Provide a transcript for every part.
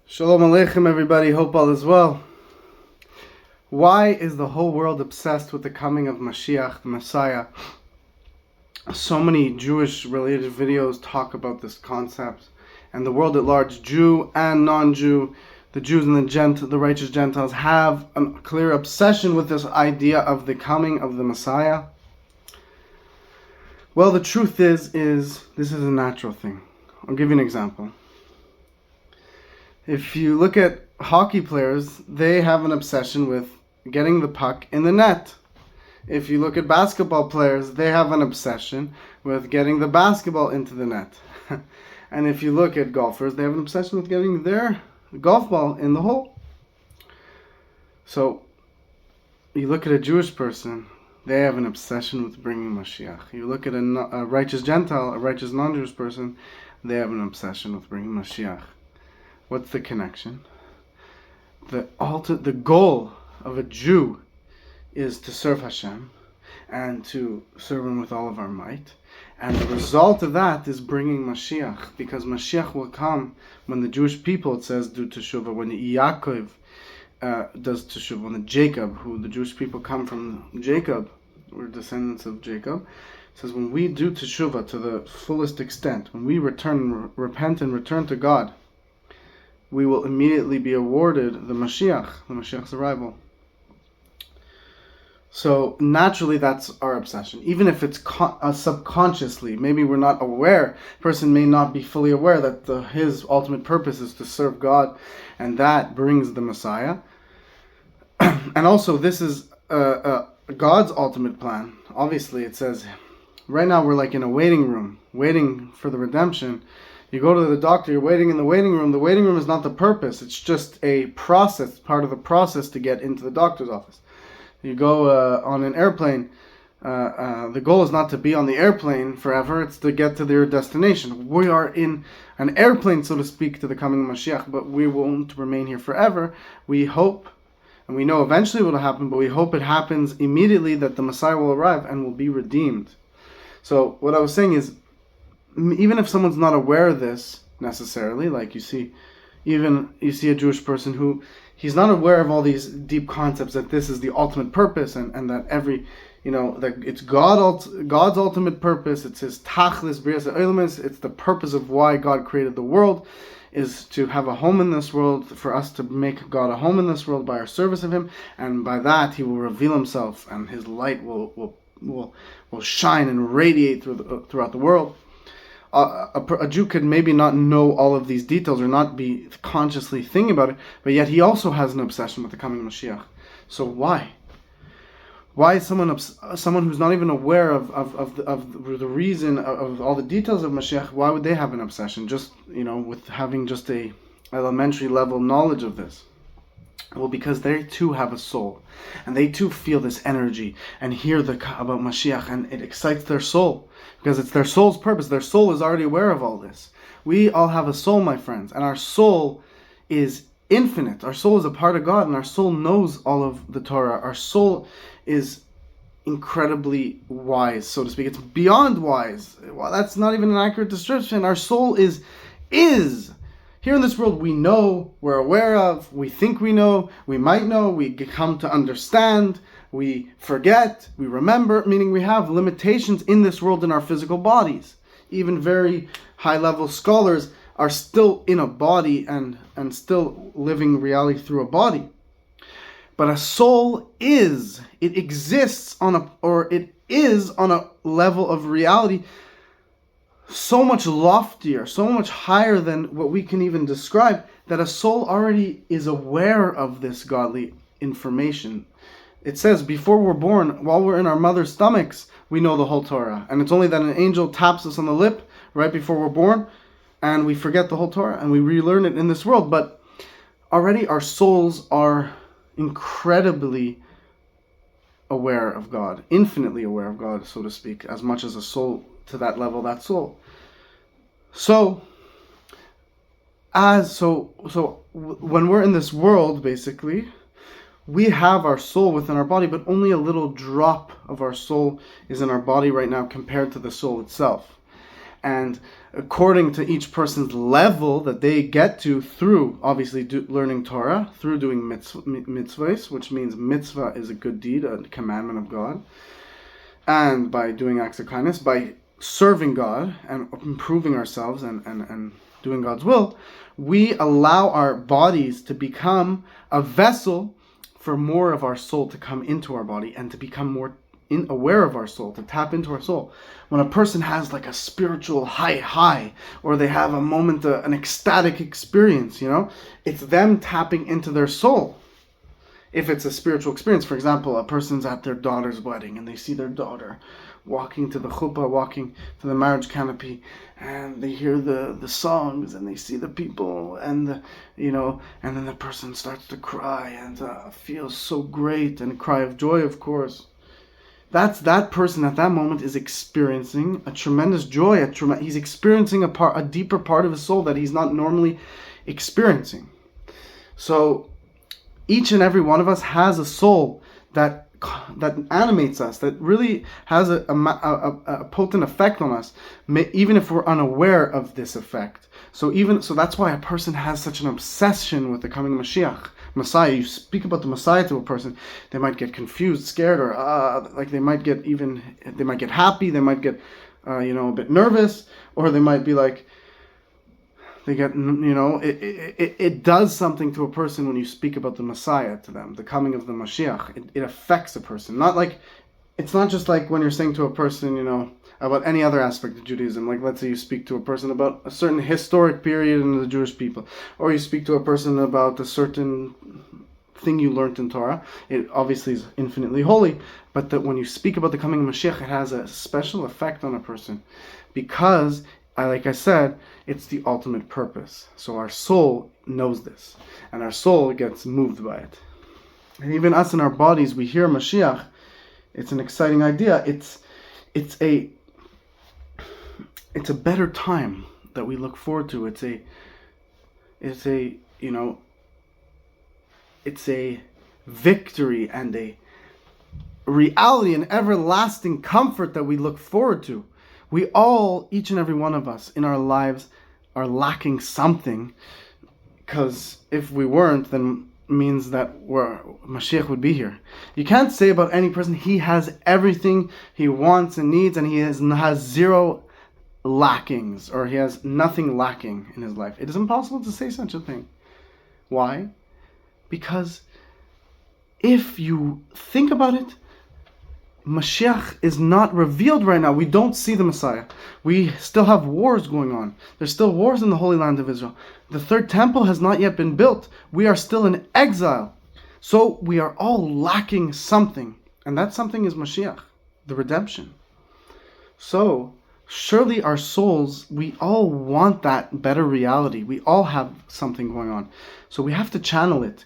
Shalom Aleichem, everybody. Hope all is well. Why is the whole world obsessed with the coming of Mashiach, the Messiah? So many Jewish-related videos talk about this concept, and the world at large, Jew and non-Jew, the Jews and the righteous Gentiles, have a clear obsession with this idea of the coming of the Messiah. Well, the truth is this is a natural thing. I'll give you an example. If you look at hockey players, they have an obsession with getting the puck in the net. If you look at basketball players, they have an obsession with getting the basketball into the net. And if you look at golfers, they have an obsession with getting their golf ball in the hole. So, you look at a Jewish person, they have an obsession with bringing Mashiach. You look at a righteous Gentile, a righteous non-Jewish person, they have an obsession with bringing Mashiach. What's the connection? The goal of a Jew is to serve Hashem and to serve Him with all of our might. And the result of that is bringing Mashiach, because Mashiach will come when the Jewish people, it says, do Teshuva, when Yaakov does Teshuva, when Jacob, who the Jewish people come from Jacob, we're descendants of Jacob, it says when we do Teshuva to the fullest extent, when we repent and return to God, we will immediately be awarded the Mashiach's arrival. So naturally that's our obsession, even if it's subconsciously. Maybe we're not aware, a person may not be fully aware that his ultimate purpose is to serve God, and that brings the Messiah. And also this is God's ultimate plan. Obviously it says, right now we're like in a waiting room, waiting for the redemption. You go to the doctor, you're waiting in the waiting room. The waiting room is not the purpose. It's just a process, part of the process to get into the doctor's office. You go on an airplane. The goal is not to be on the airplane forever. It's to get to their destination. We are in an airplane, so to speak, to the coming of Mashiach, but we won't remain here forever. We hope, and we know eventually what will happen, but we hope it happens immediately, that the Messiah will arrive and will be redeemed. So what I was saying is, even if someone's not aware of this necessarily, like you see a Jewish person who he's not aware of all these deep concepts, that this is the ultimate purpose, and that that it's God's ultimate purpose, it's His tachlis brias ha'olamis, it's the purpose of why God created the world, is to have a home in this world, for us to make God a home in this world by our service of Him, and by that He will reveal Himself, and His light will shine and radiate throughout the world. A Jew could maybe not know all of these details or not be consciously thinking about it, but yet he also has an obsession with the coming of Mashiach. So why? Why is someone who's not even aware of the reason of all the details of Mashiach? Why would they have an obsession just with having just a elementary level knowledge of this? Well, because they too have a soul, and they too feel this energy and hear about Mashiach, and it excites their soul, because it's their soul's purpose. Their soul is already aware of all this. We all have a soul, my friends, and our soul is infinite. Our soul is a part of God, and our soul knows all of the Torah. Our soul is incredibly wise, so to speak. It's beyond wise. Well, that's not even an accurate description. Our soul is. Here in this world, we know, we're aware of, we think we know, we might know, we come to understand, we forget, we remember, meaning we have limitations in this world in our physical bodies. Even very high-level scholars are still in a body and still living reality through a body. But a soul exists on a level of reality so much loftier, so much higher than what we can even describe, that a soul already is aware of this godly information. It says, before we're born, while we're in our mother's stomachs, we know the whole Torah. And it's only that an angel taps us on the lip right before we're born, and we forget the whole Torah, and we relearn it in this world. But already our souls are incredibly aware of God, infinitely aware of God, so to speak, as much as a soul, to that level, that soul. So when we're in this world, basically, we have our soul within our body, but only a little drop of our soul is in our body right now compared to the soul itself. And according to each person's level that they get to through, obviously, learning Torah, through doing mitzvahs, which means mitzvah is a good deed, a commandment of God, and by doing acts of kindness, by serving God and improving ourselves and doing God's will, we allow our bodies to become a vessel for more of our soul to come into our body and to become more aware of our soul, to tap into our soul. When a person has like a spiritual high, or they have a moment, an ecstatic experience, it's them tapping into their soul. If it's a spiritual experience, for example, a person's at their daughter's wedding and they see their daughter walking to the chuppah, walking to the marriage canopy, and they hear the songs and they see the people and and then the person starts to cry and feels so great, and a cry of joy, of course. That person at that moment is experiencing a tremendous joy. He's experiencing a deeper part of his soul that he's not normally experiencing. So each and every one of us has a soul that animates us, that really has a potent effect on us, even if we're unaware of this effect. So that's why a person has such an obsession with the coming Mashiach, Messiah. You speak about the Messiah to a person, they might get confused, scared, or they might get happy, they might get a bit nervous, or they might be like, they get, it does something to a person when you speak about the Messiah to them, the coming of the Mashiach. It affects a person. It's not just like when you're saying to a person, about any other aspect of Judaism. Like, let's say you speak to a person about a certain historic period in the Jewish people, or you speak to a person about a certain thing you learned in Torah. It obviously is infinitely holy, but that when you speak about the coming of Mashiach, it has a special effect on a person, because, like I said, it's the ultimate purpose. So our soul knows this, and our soul gets moved by it. And even us in our bodies, we hear Mashiach. It's an exciting idea. It's a better time that we look forward to. It's a victory and a reality, an everlasting comfort that we look forward to. We all, each and every one of us in our lives, are lacking something, because if we weren't, then means that Mashiach would be here. You can't say about any person he has everything he wants and needs, and he has zero lackings, or he has nothing lacking in his life. It is impossible to say such a thing. Why? Because if you think about it, Mashiach is not revealed right now. We don't see the Messiah. We still have wars going on. There's still wars in the Holy Land of Israel. The third temple has not yet been built. We are still in exile. So we are all lacking something. And that something is Mashiach, the redemption. So surely our souls, we all want that better reality. We all have something going on. So we have to channel it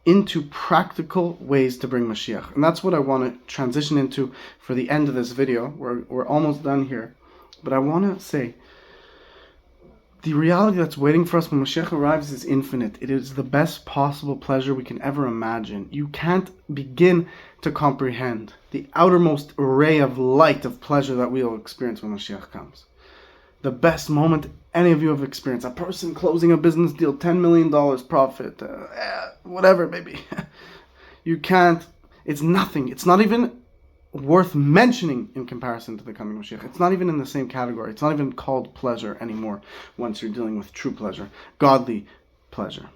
into practical ways to bring Mashiach. And that's what I want to transition into for the end of this video. We're almost done here. But I want to say, the reality that's waiting for us when Mashiach arrives is infinite. It is the best possible pleasure we can ever imagine. You can't begin to comprehend the outermost array of light of pleasure that we will experience when Mashiach comes. The best moment any of you have experienced. A person closing a business deal, $10 million profit, whatever, maybe. You can't, it's nothing. It's not even worth mentioning in comparison to the coming Mashiach. It's not even in the same category. It's not even called pleasure anymore once you're dealing with true pleasure, godly pleasure.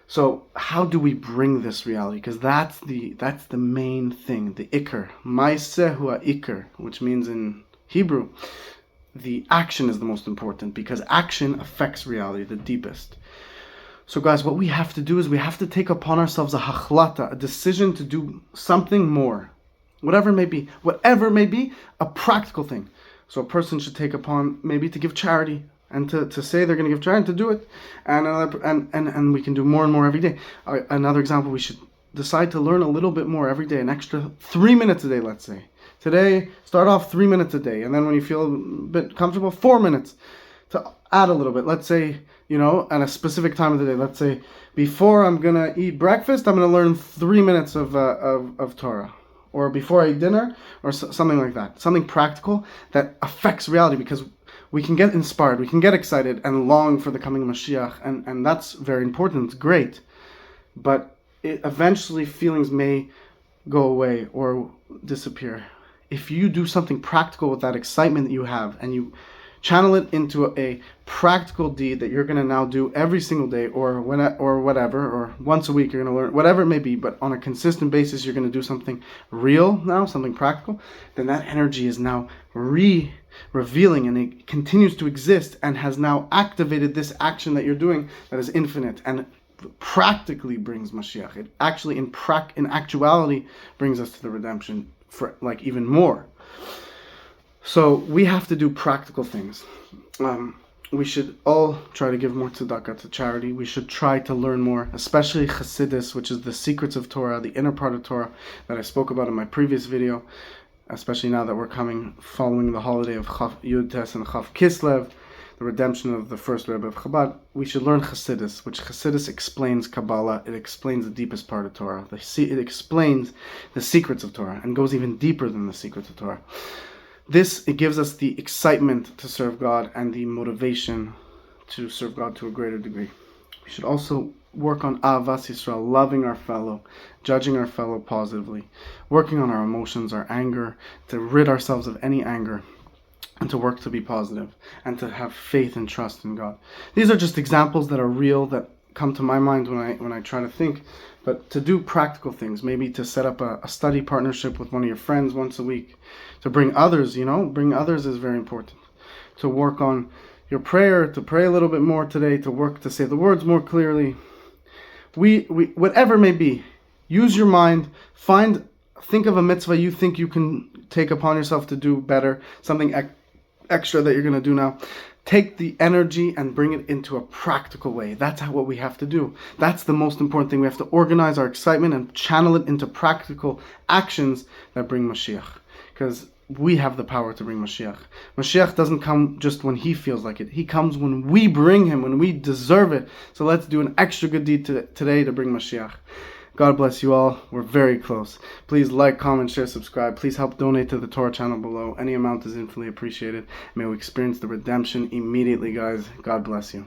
So how do we bring this reality? Because that's the main thing, the ikar. Ma'aseh hu ikar, which means in Hebrew, the action is the most important, because action affects reality the deepest. So guys, what we have to do is we have to take upon ourselves a hachlata, a decision to do something more. Whatever it may be, a practical thing. So a person should take upon maybe to give charity, and to say they're going to give charity, and to do it. And we can do more and more every day. Another example, we should decide to learn a little bit more every day, an extra 3 minutes a day, let's say. Today, start off 3 minutes a day, and then when you feel a bit comfortable, 4 minutes to add a little bit. Let's say, at a specific time of the day. Let's say, before I'm going to eat breakfast, I'm going to learn 3 minutes of Torah. Or before I eat dinner, or something like that. Something practical that affects reality, because we can get inspired, we can get excited and long for the coming of Mashiach, and that's very important, it's great. But eventually feelings may go away or disappear. If you do something practical with that excitement that you have, and you channel it into a practical deed that you're going to now do every single day, or whatever, or once a week you're going to learn, whatever it may be, but on a consistent basis you're going to do something real now, something practical, then that energy is now revealing, and it continues to exist and has now activated this action that you're doing that is infinite and practically brings Mashiach. It actually in actuality brings us to the redemption for like even more. So we have to do practical things. We should all try to give more tzedakah, to charity. We should try to learn more, especially Chassidus, which is the secrets of Torah, the inner part of Torah that I spoke about in my previous video, especially now that we're following the holiday of Chav Yud Tes and Chav Kislev, the redemption of the first Rebbe of Chabad. We should learn Chassidus, which Chassidus explains Kabbalah. It explains the deepest part of Torah. It explains the secrets of Torah and goes even deeper than the secrets of Torah. It gives us the excitement to serve God and the motivation to serve God to a greater degree. We should also work on Avas Yisrael, loving our fellow, judging our fellow positively, working on our emotions, our anger, to rid ourselves of any anger, and to work to be positive, and to have faith and trust in God. These are just examples that are real, that come to my mind when I try to think. But to do practical things, maybe to set up a study partnership with one of your friends once a week, to bring others, bring others is very important. To work on your prayer, to pray a little bit more today, to work to say the words more clearly. We whatever it may be, use your mind, think of a mitzvah you think you can take upon yourself to do better, something extra that you're going to do now. Take the energy and bring it into a practical way. That's what we have to do. That's the most important thing. We have to organize our excitement and channel it into practical actions that bring Mashiach. Because we have the power to bring Mashiach. Mashiach doesn't come just when he feels like it. He comes when we bring him, when we deserve it. So let's do an extra good deed today to bring Mashiach. God bless you all. We're very close. Please like, comment, share, subscribe. Please help donate to the Torah channel below. Any amount is infinitely appreciated. May we experience the redemption immediately, guys. God bless you.